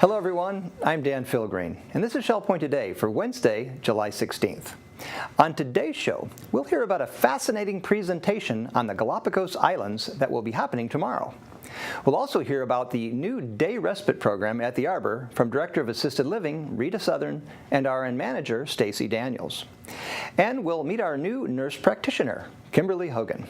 Hello everyone, I'm Dan Filgreen, and this is Shell Point Today for Wednesday, July 16th. On today's show, we'll hear about a fascinating presentation on the Galapagos Islands that will be happening tomorrow. We'll also hear about the new day respite program at the Arbor from Director of Assisted Living, Rita Southern, and RN Manager, Stacey Daniels. And we'll meet our new nurse practitioner, Kimberly Hogan.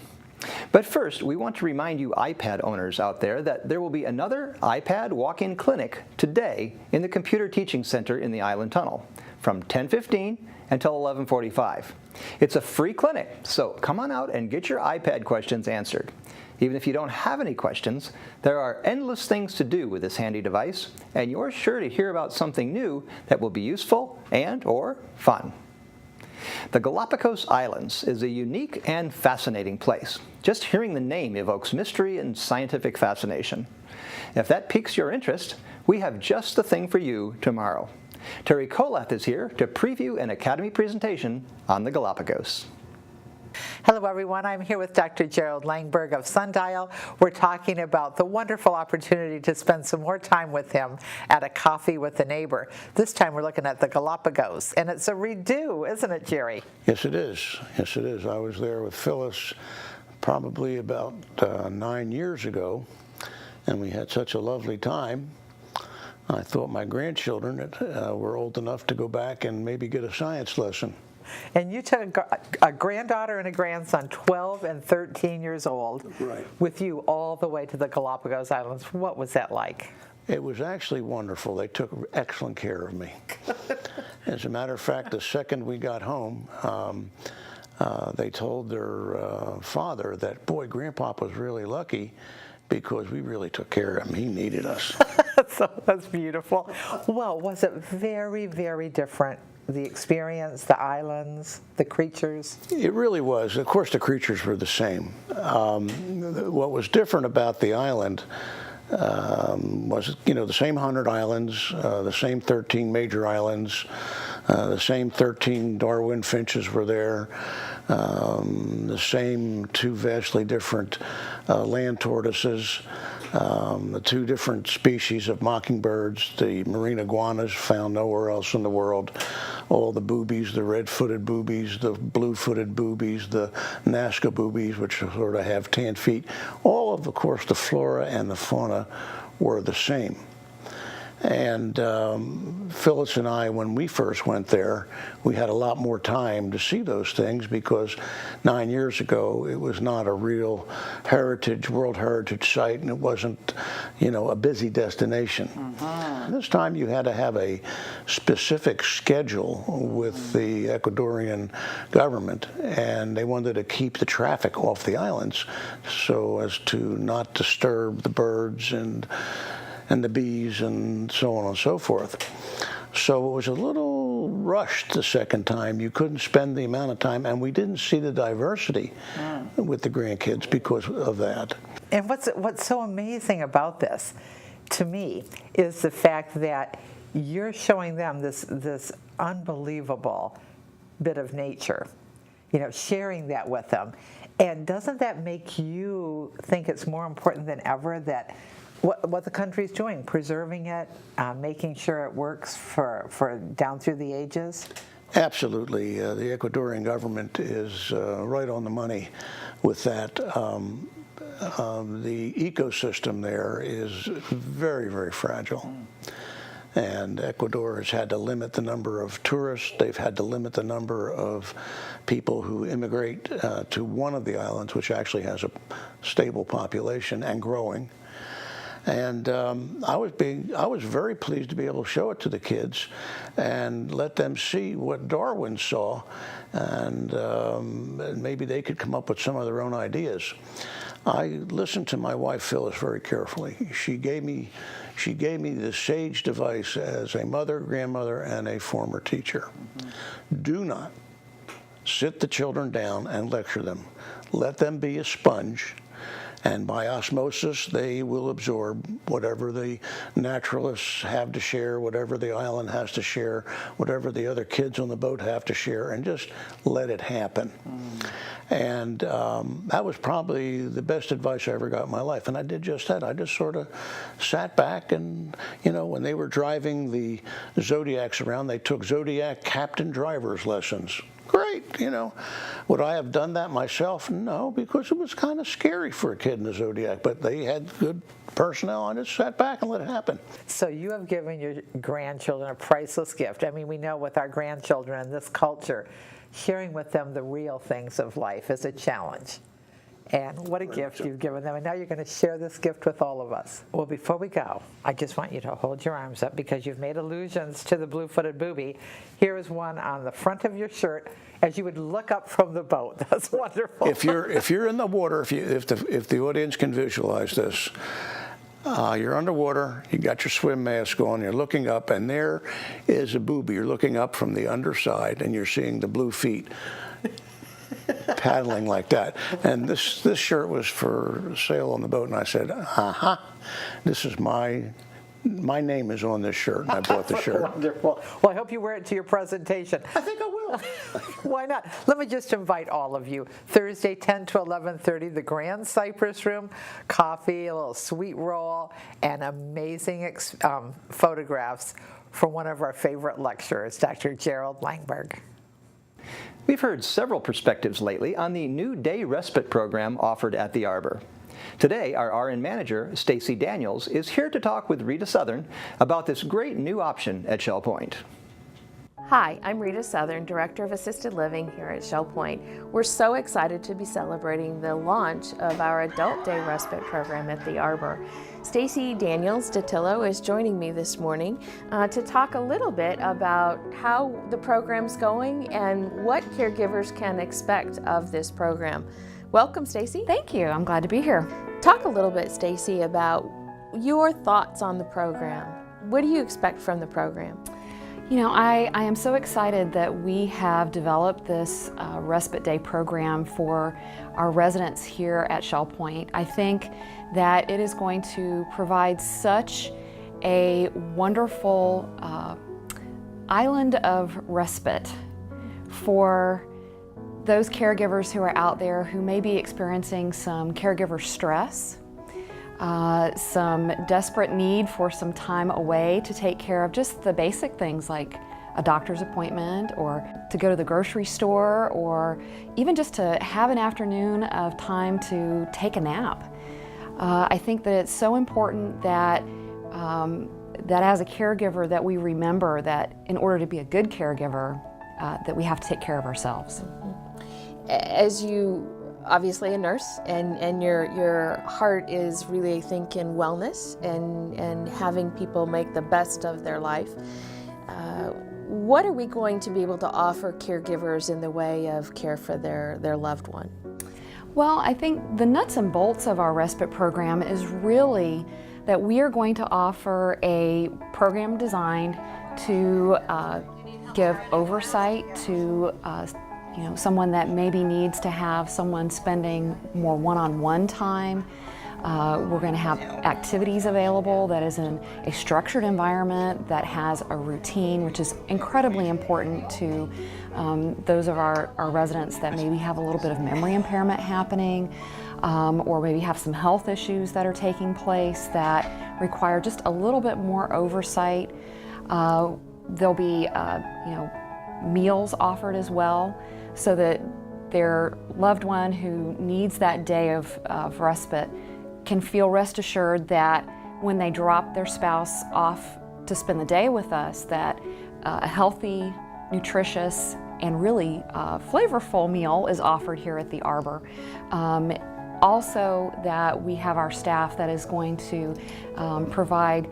But first, we want to remind you iPad owners out there that there will be another iPad walk-in clinic today in the Computer Teaching Center in the Island Tunnel from 10:15 until 11:45. It's a free clinic, so come on out and get your iPad questions answered. Even if you don't have any questions, there are endless things to do with this handy device, and you're sure to hear about something new that will be useful and/or fun. The Galapagos Islands is a unique and fascinating place. Just hearing the name evokes mystery and scientific fascination. If that piques your interest, we have just the thing for you tomorrow. Terry Kolath is here to preview an Academy presentation on the Galapagos. Hello everyone, I'm here with Dr. Gerald Langberg of Sundial. We're talking about the wonderful opportunity to spend some more time with him at a coffee with a neighbor. This time we're looking at the Galapagos, and it's a redo, isn't it, Jerry? Yes, it is. Yes, it is. I was there with Phyllis probably about 9 years ago, and we had such a lovely time. I thought my grandchildren were old enough to go back and maybe get a science lesson. And you took a granddaughter and a grandson, 12 and 13 years old, right, with you all the way to the Galapagos Islands. What was that like? It was actually wonderful. They took excellent care of me. As a matter of fact, the second we got home, they told their father that, boy, Grandpa was really lucky because we really took care of him. He needed us. So that's beautiful. Well, was it very, very different? The experience, the islands, the creatures? It really was. Of course, the creatures were the same. What was different about the island was, the same 100 islands, the same 13 major islands, the same 13 Darwin finches were there, the same 2 vastly different land tortoises, the 2 different species of mockingbirds, the marine iguanas found nowhere else in the world, all the boobies, the red-footed boobies, the blue-footed boobies, the Nazca boobies, which sort of have tan feet. All of course, the flora and the fauna were the same. And Phyllis and I, when we first went there, we had a lot more time to see those things because 9 years ago it was not a real World Heritage site, and it wasn't, a busy destination. Mm-hmm. This time you had to have a specific schedule with the Ecuadorian government, and they wanted to keep the traffic off the islands so as to not disturb the birds and the bees and so on and so forth. So it was a little rushed the second time. You couldn't spend the amount of time, and we didn't see the diversity with the grandkids because of that. And what's so amazing about this, to me, is the fact that you're showing them this unbelievable bit of nature, sharing that with them. And doesn't that make you think it's more important than ever that what the country's doing, preserving it, making sure it works for down through the ages? Absolutely. The Ecuadorian government is right on the money with that. The ecosystem there is very, very fragile. And Ecuador has had to limit the number of tourists. They've had to limit the number of people who immigrate to one of the islands, which actually has a stable population and growing. And I was very pleased to be able to show it to the kids and let them see what Darwin saw, and maybe they could come up with some of their own ideas. I listened to my wife Phyllis very carefully. She gave me the sage advice as a mother, grandmother, and a former teacher. Mm-hmm. Do not sit the children down and lecture them. Let them be a sponge and by osmosis they will absorb whatever the naturalists have to share, whatever the island has to share, whatever the other kids on the boat have to share, and just let it happen. And that was probably the best advice I ever got in my life, and I did just that. I just sort of sat back, and when they were driving the Zodiacs around, they took Zodiac captain driver's lessons. Great, Would I have done that myself? No, because it was kind of scary for a kid in the Zodiac, but they had good personnel. I just sat back and let it happen. So you have given your grandchildren a priceless gift. I mean, we know with our grandchildren in this culture, sharing with them the real things of life is a challenge. And what a gift you've given them. And now you're going to share this gift with all of us. Well, before we go, I just want you to hold your arms up because you've made allusions to the blue-footed booby. Here is one on the front of your shirt as you would look up from the boat. That's wonderful. If you're in the water, if the audience can visualize this, you're underwater, you got your swim mask on, you're looking up, and there is a booby. You're looking up from the underside, and you're seeing the blue feet paddling like that. And this shirt was for sale on the boat, and I said, this is my name is on this shirt, and I bought the shirt. Wonderful. Well, I hope you wear it to your presentation. I think I will. Why not? Let me just invite all of you. Thursday, 10 to 11:30, the Grand Cypress Room, coffee, a little sweet roll, and amazing photographs from one of our favorite lecturers, Dr. Gerald Langberg. We've heard several perspectives lately on the new day respite program offered at the Arbor. Today, our RN manager, Stacey Daniels, is here to talk with Rita Southern about this great new option at Shell Point. Hi, I'm Rita Southern, Director of Assisted Living here at Shell Point. We're so excited to be celebrating the launch of our Adult Day Respite program at the Arbor. Stacey Daniels Datillo is joining me this morning to talk a little bit about how the program's going and what caregivers can expect of this program. Welcome, Stacey. Thank you. I'm glad to be here. Talk a little bit, Stacey, about your thoughts on the program. What do you expect from the program? I am so excited that we have developed this Respite Day program for our residents here at Shell Point. I think that it is going to provide such a wonderful island of respite for those caregivers who are out there who may be experiencing some caregiver stress, some desperate need for some time away to take care of just the basic things like a doctor's appointment or to go to the grocery store or even just to have an afternoon of time to take a nap. I think that it's so important that that as a caregiver that we remember that in order to be a good caregiver that we have to take care of ourselves. As you obviously a nurse and your heart is really, I think, in wellness and having people make the best of their life. What are we going to be able to offer caregivers in the way of care for their loved one? Well, I think the nuts and bolts of our respite program is really that we are going to offer a program designed to give oversight to someone that maybe needs to have someone spending more one-on-one time. We're going to have activities available that is in a structured environment that has a routine, which is incredibly important to those of our residents that maybe have a little bit of memory impairment happening, or maybe have some health issues that are taking place that require just a little bit more oversight. There'll be meals offered as well, so that their loved one who needs that day of respite can feel rest assured that when they drop their spouse off to spend the day with us, that a healthy, nutritious, and really flavorful meal is offered here at the Arbor. Also, that we have our staff that is going to provide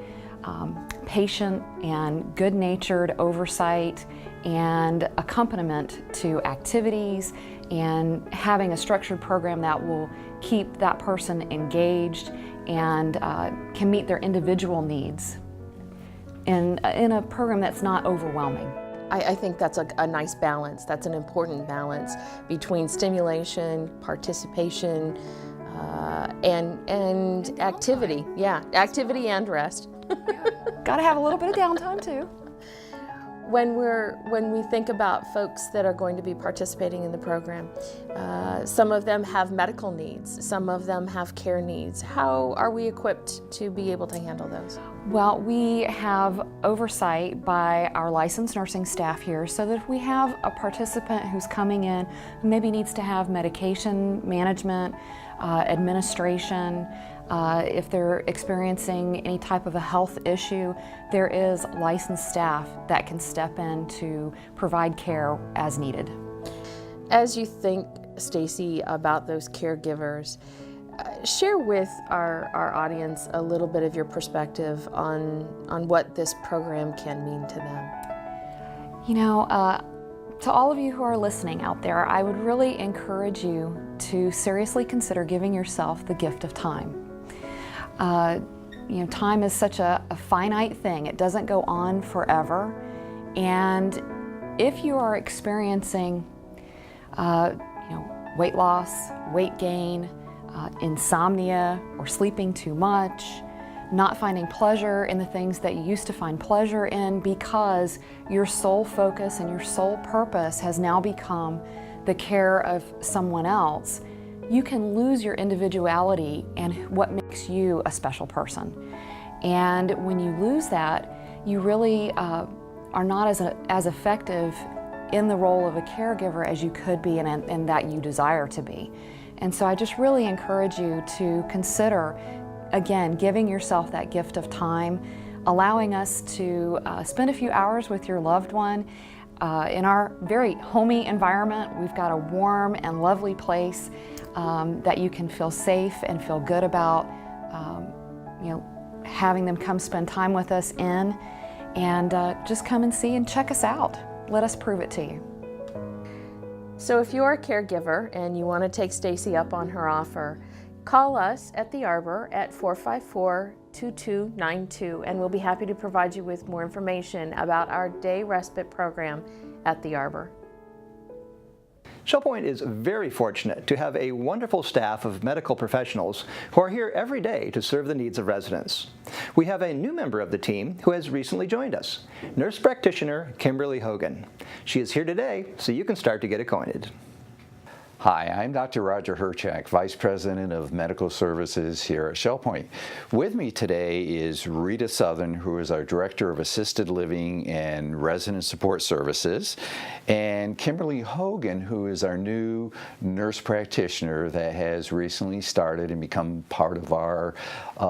patient and good-natured oversight and accompaniment to activities, and having a structured program that will keep that person engaged and can meet their individual needs in a program that's not overwhelming. I think that's a nice balance. That's an important balance between stimulation, participation, and activity. Yeah, activity and rest. Got to have a little bit of downtime too. When we think about folks that are going to be participating in the program, some of them have medical needs, some of them have care needs. How are we equipped to be able to handle those? Well, we have oversight by our licensed nursing staff here, so that if we have a participant who's coming in who maybe needs to have medication management, administration, if they're experiencing any type of a health issue, there is licensed staff that can step in to provide care as needed. As you think, Stacey, about those caregivers, share with our audience a little bit of your perspective on what this program can mean to them. You know, to all of you who are listening out there, I would really encourage you to seriously consider giving yourself the gift of time. You know, time is such a finite thing. It doesn't go on forever. And if you are experiencing, weight loss, weight gain, insomnia, or sleeping too much, not finding pleasure in the things that you used to find pleasure in because your sole focus and your sole purpose has now become the care of someone else, you can lose your individuality and what makes you a special person. And when you lose that, you really are not as effective in the role of a caregiver as you could be and that you desire to be. And so I just really encourage you to consider, again, giving yourself that gift of time, allowing us to spend a few hours with your loved one. In our very homey environment, we've got a warm and lovely place that you can feel safe and feel good about, having them come spend time with us in, and just come and see and check us out. Let us prove it to you. So if you're a caregiver and you want to take Stacey up on her offer, call us at the Arbor at 454-2292, and we'll be happy to provide you with more information about our day respite program at the Arbor. ShellPoint is very fortunate to have a wonderful staff of medical professionals who are here every day to serve the needs of residents. We have a new member of the team who has recently joined us, Nurse Practitioner Kimberly Hogan. She is here today so you can start to get acquainted. Hi, I'm Dr. Roger Hirchak, Vice President of Medical Services here at ShellPoint. With me today is Rita Southern, who is our Director of Assisted Living and Resident Support Services, and Kimberly Hogan, who is our new nurse practitioner that has recently started and become part of our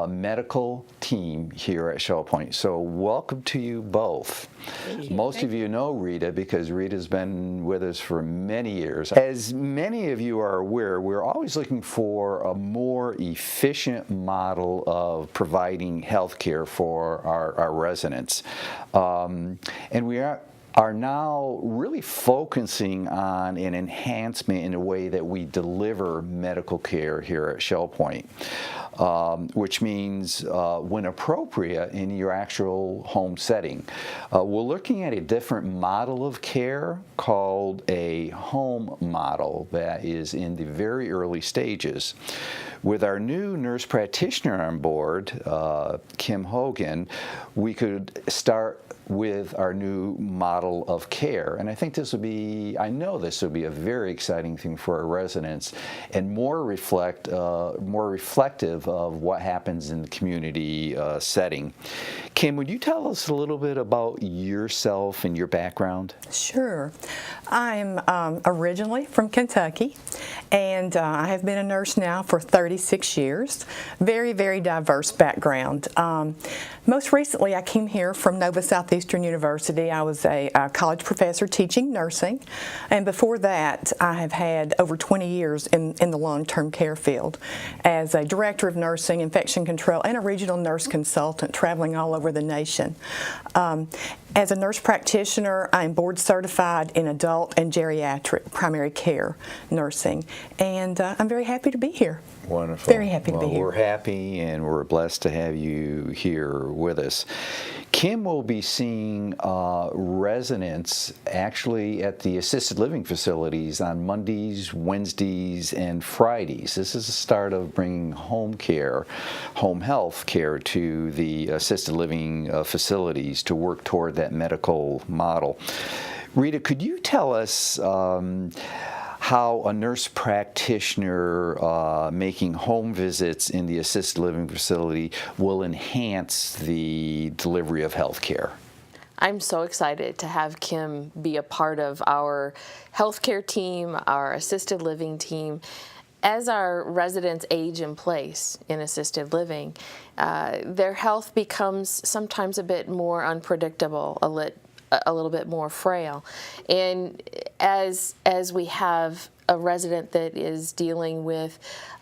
medical team here at ShellPoint. So welcome to you both. Most of you know Rita because Rita's been with us for many years. As many of you are aware, we're always looking for a more efficient model of providing health care for our residents. And we are now really focusing on an enhancement in the way that we deliver medical care here at ShellPoint, which means when appropriate in your actual home setting. We're looking at a different model of care called a home model that is in the very early stages. With our new nurse practitioner on board, Kim Hogan, we could start with our new model of care. And I think this will be, I know this will be a very exciting thing for our residents and more reflective of what happens in the community setting. Kim, would you tell us a little bit about yourself and your background? Sure. I'm originally from Kentucky, and I have been a nurse now for 36 years. Very, very diverse background. Most recently, I came here from Nova Southeastern University. I was a college professor teaching nursing, and before that, I have had over 20 years in the long-term care field as a director of nursing, infection control, and a regional nurse consultant traveling all over the nation. As a nurse practitioner, I'm board certified in adult and geriatric primary care nursing, and I'm very happy to be here. Wonderful. Very happy to be here. We're happy and we're blessed to have you here with us. Kim will be seeing residents actually at the assisted living facilities on Mondays, Wednesdays, and Fridays. This is the start of bringing home care, home health care to the assisted living facilities to work toward that medical model. Rita, could you tell us how a nurse practitioner making home visits in the assisted living facility will enhance the delivery of health care? I'm so excited to have Kim be a part of our healthcare team, our assisted living team. As our residents age in place in assisted living, their health becomes sometimes a bit more unpredictable, a little bit more frail. And as we have a resident that is dealing with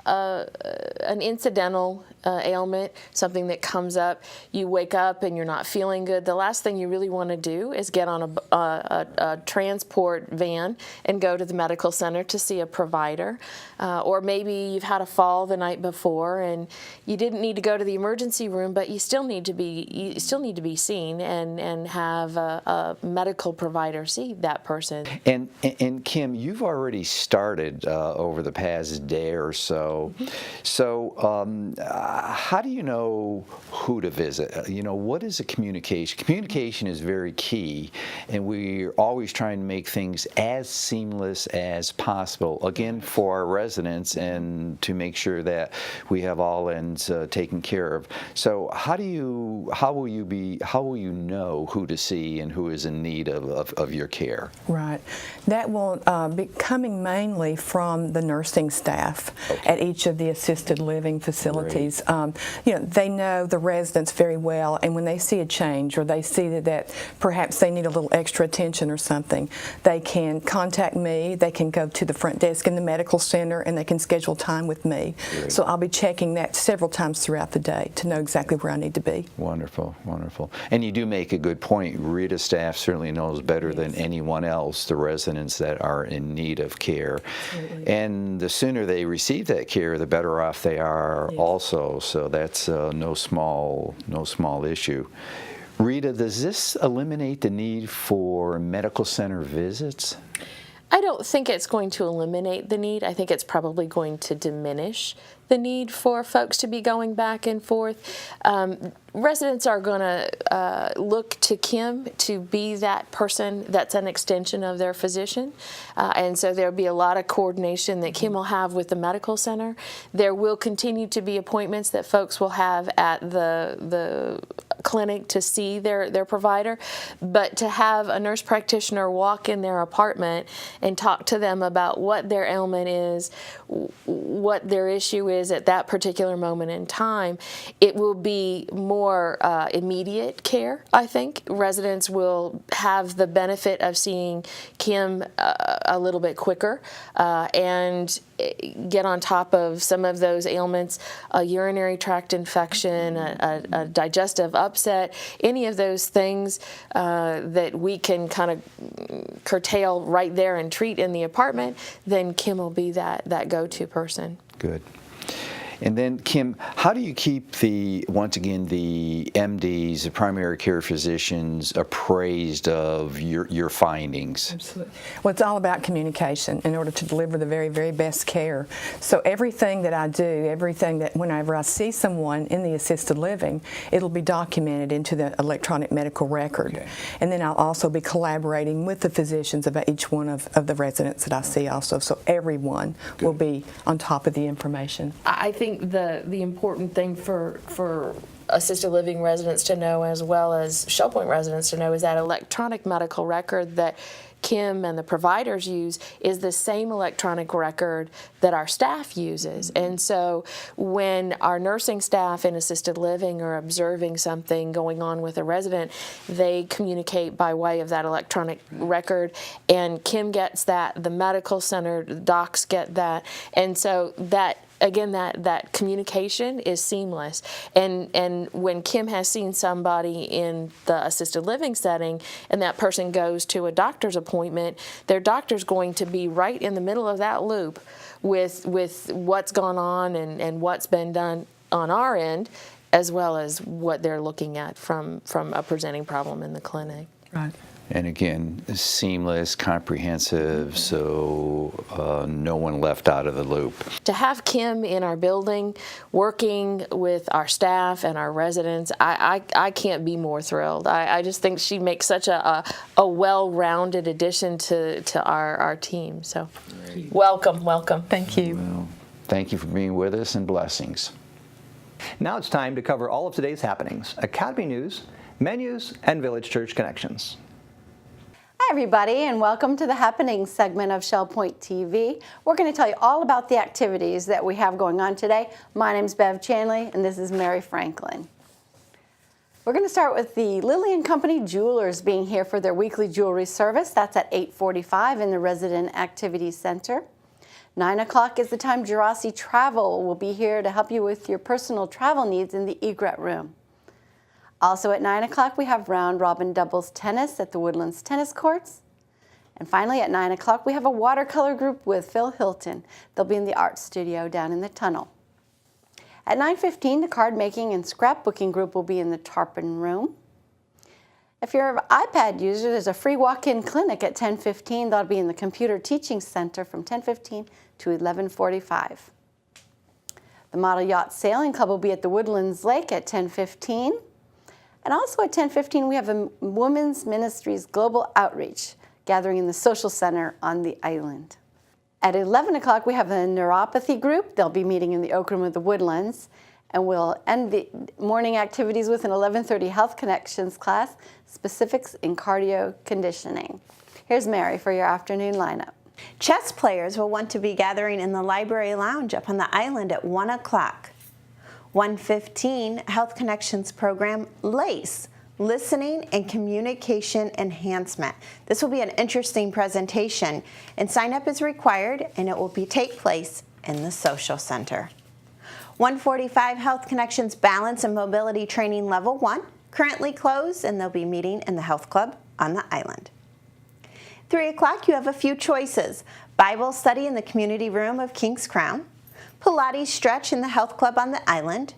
an incidental ailment, something that comes up, you wake up and you're not feeling good, the last thing you really want to do is get on a transport van and go to the medical center to see a provider. Or maybe you've had a fall the night before and you didn't need to go to the emergency room, but you still need to be seen and have a medical provider see that person. And Kim, you've already started over the past day or so. So how do you know who to visit? What is a communication? Communication is very key, and we're always trying to make things as seamless as possible, again, for our residents and to make sure that we have all ends taken care of. So how will you know who to see and who is in need of your care? Right. That will be coming mainly from the nursing staff at each of the assisted living facilities. They know the residents very well, and when they see a change or they see that perhaps they need a little extra attention or something, they can contact me. They can go to the front desk in the medical center and they can schedule time with me. Great. So I'll be checking that several times throughout the day to know exactly where I need to be. Wonderful, wonderful. And you do make a good point. Rita staff certainly knows better than anyone else the residents that are in need of care. Absolutely. And the sooner they receive that care, the better off they are also. So that's no small issue. Rita, does this eliminate the need for medical center visits? I don't think it's going to eliminate the need. I think it's probably going to diminish the need for folks to be going back and forth. Residents are going to look to Kim to be that person that's an extension of their physician. And so there'll be a lot of coordination that Kim will have with the medical center. There will continue to be appointments that folks will have at the clinic to see their provider, but to have a nurse practitioner walk in their apartment and talk to them about what their ailment is, what their issue is at that particular moment in time, it will be more immediate care, I think. Residents will have the benefit of seeing Kim a little bit quicker and get on top of some of those ailments, a urinary tract infection, a digestive upset, any of those things that we can kind of curtail right there and treat in the apartment, then Kim will be that go-to person. Good. And then, Kim, how do you keep once again, the MDs, the primary care physicians, appraised of your findings? Absolutely. Well, it's all about communication in order to deliver the very, very best care. So everything that I do, everything that whenever I see someone in the assisted living, it'll be documented into the electronic medical record. Okay. And then I'll also be collaborating with the physicians about each one of the residents that I see also. So everyone will be on top of the information. I think the important thing for assisted living residents to know, as well as ShellPoint residents to know, is that electronic medical record that Kim and the providers use is the same electronic record that our staff uses. And so when our nursing staff in assisted living are observing something going on with a resident, they communicate by way of that electronic record, and Kim gets that, the medical center, the docs get that, and so that again, that communication is seamless. And when Kim has seen somebody in the assisted living setting and that person goes to a doctor's appointment, their doctor's going to be right in the middle of that loop with what's gone on and what's been done on our end, as well as what they're looking at from a presenting problem in the clinic. Right. And again, seamless, comprehensive, so no one left out of the loop. To have Kim in our building working with our staff and our residents, I can't be more thrilled. I just think she makes such a well-rounded addition to our team. So welcome. Thank you. Well, thank you for being with us, and blessings. Now it's time to cover all of today's happenings, Academy news, menus, and Village Church connections. Hi everybody, and welcome to the Happenings segment of Shell Point TV. We're going to tell you all about the activities that we have going on today. My name's Bev Chanley, and this is Mary Franklin. We're going to start with the Lilly & Company Jewelers being here for their weekly jewelry service. That's at 8:45 in the Resident Activities Center. 9 o'clock is the time Jurassic Travel will be here to help you with your personal travel needs in the egret room. Also at 9 o'clock, we have round robin doubles tennis at the Woodlands Tennis Courts. And finally at 9 o'clock, we have a watercolor group with Phil Hilton. They'll be in the art studio down in the tunnel. At 9:15, the card making and scrapbooking group will be in the Tarpon room. If you're an iPad user, there's a free walk-in clinic at 10:15. That'll be in the Computer Teaching Center from 10:15 to 11:45. The Model Yacht Sailing Club will be at the Woodlands Lake at 10:15. And also at 10:15, we have a Women's Ministries Global Outreach gathering in the Social Center on the island. At 11 o'clock, we have a neuropathy group. They'll be meeting in the Oak Room of the Woodlands. And we'll end the morning activities with an 11:30 Health Connections class, specifics in cardio conditioning. Here's Mary for your afternoon lineup. Chess players will want to be gathering in the library lounge up on the island at 1 o'clock. 1:15 Health Connections program LACE, Listening and Communication Enhancement. This will be an interesting presentation, and sign up is required, and it will take place in the Social Center. 1:45 Health Connections Balance and Mobility Training Level 1, currently closed, and they'll be meeting in the Health Club on the island. 3 o'clock, you have a few choices. Bible study in the community room of King's Crown, Pilates stretch in the Health Club on the island,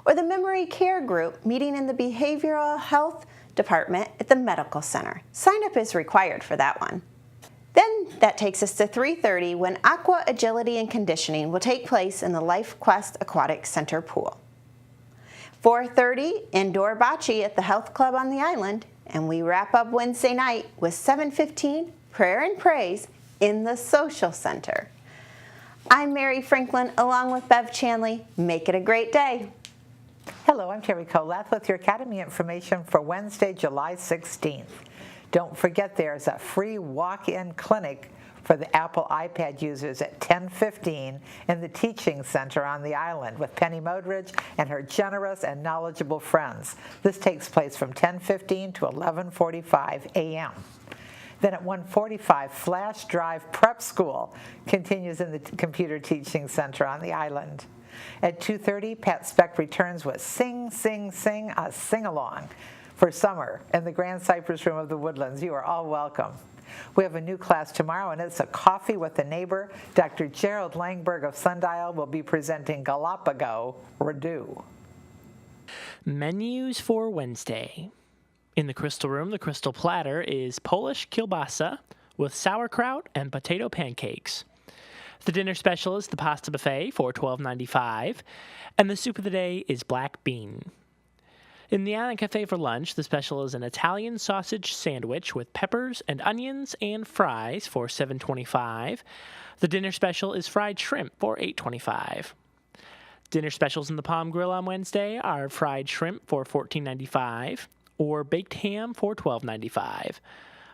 or the Memory Care Group meeting in the Behavioral Health Department at the Medical Center. Sign up is required for that one. Then that takes us to 3:30 when Aqua Agility and Conditioning will take place in the Life Quest Aquatic Center pool. 4:30 indoor bocce at the Health Club on the island, and we wrap up Wednesday night with 7:15 prayer and praise in the Social Center. I'm Mary Franklin along with Bev Chanley. Make it a great day. Hello, I'm Terry Colath with your Academy information for Wednesday, July 16th. Don't forget there's a free walk-in clinic for the Apple iPad users at 10:15 in the Teaching Center on the island with Penny Modridge and her generous and knowledgeable friends. This takes place from 10:15 to 11:45 a.m. Then at 1:45, Flash Drive Prep School continues in the Computer Teaching Center on the island. At 2:30, Pat Speck returns with Sing, Sing, Sing, a sing-along for summer in the Grand Cypress Room of the Woodlands. You are all welcome. We have a new class tomorrow, and it's a Coffee with a Neighbor. Dr. Gerald Langberg of Sundial will be presenting Galapagos Redu. Menus for Wednesday. In the Crystal Room, the Crystal Platter is Polish kielbasa with sauerkraut and potato pancakes. The dinner special is the pasta buffet for $12.95, and the soup of the day is black bean. In the Island Cafe for lunch, the special is an Italian sausage sandwich with peppers and onions and fries for $7.25. The dinner special is fried shrimp for $8.25. Dinner specials in the Palm Grill on Wednesday are fried shrimp for $14.95 or baked ham for $12.95.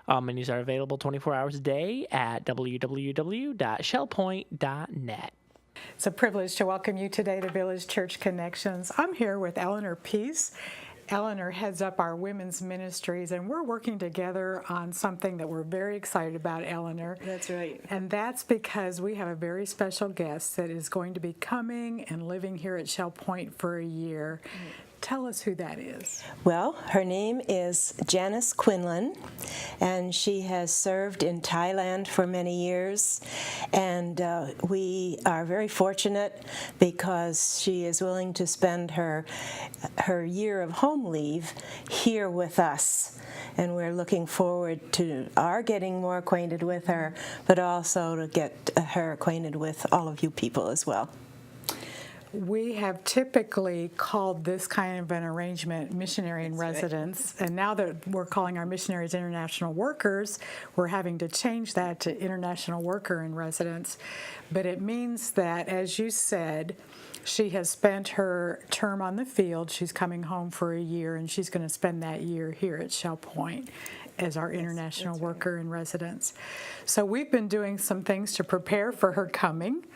All menus are available 24 hours a day at www.shellpoint.net. It's a privilege to welcome you today to Village Church Connections. I'm here with Eleanor Pease. Eleanor heads up our women's ministries, and we're working together on something that we're very excited about, Eleanor. That's right. And that's because we have a very special guest that is going to be coming and living here at Shell Point for a year Tell us who that is. Well, her name is Janice Quinlan, and she has served in Thailand for many years. And we are very fortunate because she is willing to spend her year of home leave here with us. And we're looking forward to our getting more acquainted with her, but also to get her acquainted with all of you people as well. We have typically called this kind of an arrangement missionary in residence, and now that we're calling our missionaries international workers, we're having to change that to international worker in residence. But it means that, as you said, she has spent her term on the field. She's coming home for a year, and she's going to spend that year here at Shell Point as our international worker in residence. So we've been doing some things to prepare for her coming,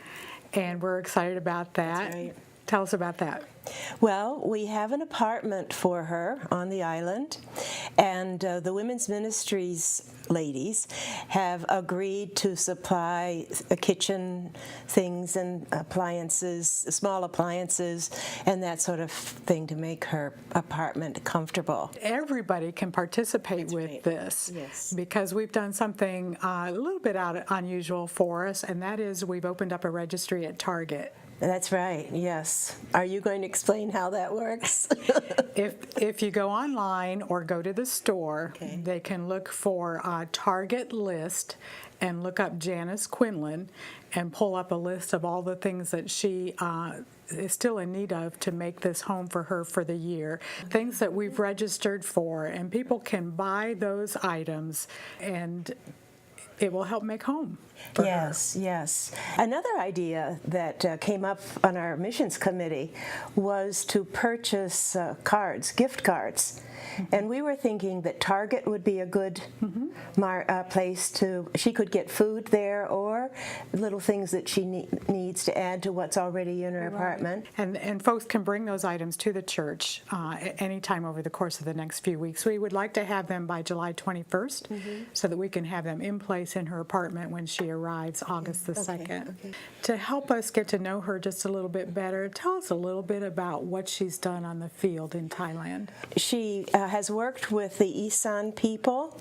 and we're excited about that. That's right. Tell us about that. Well, we have an apartment for her on the island, and the Women's Ministries ladies have agreed to supply kitchen things and appliances, small appliances, and that sort of thing to make her apartment comfortable. Everybody can participate with this, yes, because we've done something a little bit unusual for us, and that is we've opened up a registry at Target. That's right, yes. Are you going to explain how that works? If you go online or go to the store, they can look for a Target list and look up Janice Quinlan and pull up a list of all the things that she is still in need of to make this home for her for the year. Things that we've registered for, and people can buy those items, and it will help make home for her. Yes. Another idea that came up on our missions committee was to purchase gift cards. And we were thinking that Target would be a good place she could get food there or little things that she needs to add to what's already in her apartment. And folks can bring those items to the church any time over the course of the next few weeks. We would like to have them by July 21st so that we can have them in place in her apartment when she arrives August the 2nd. To help us get to know her just a little bit better, tell us a little bit about what she's done on the field in Thailand. She has worked with the Isan people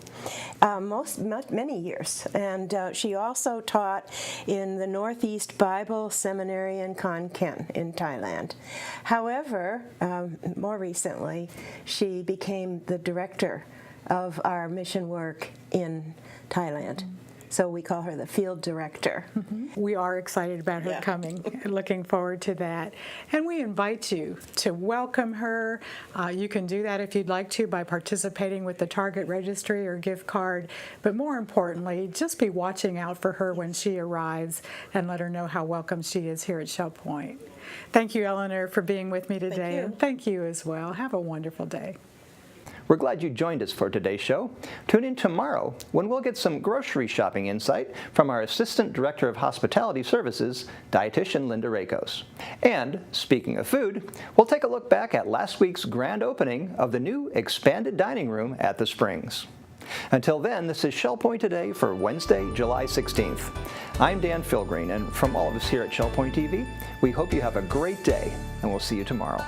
many years, and she also taught in the Northeast Bible Seminary in Khon Kaen in Thailand. However, more recently, she became the director of our mission work in Thailand. So we call her the field director. We are excited about her coming and looking forward to that. And we invite you to welcome her. You can do that if you'd like to by participating with the Target registry or gift card. But more importantly, just be watching out for her when she arrives and let her know how welcome she is here at Shell Point. Thank you, Eleanor, for being with me today. Thank you. And thank you as well. Have a wonderful day. We're glad you joined us for today's show. Tune in tomorrow when we'll get some grocery shopping insight from our Assistant Director of Hospitality Services, dietitian Linda Rakos. And speaking of food, we'll take a look back at last week's grand opening of the new expanded dining room at the Springs. Until then, this is Shell Point Today for Wednesday, July 16th. I'm Dan Filgreen, and from all of us here at Shell Point TV, we hope you have a great day, and we'll see you tomorrow.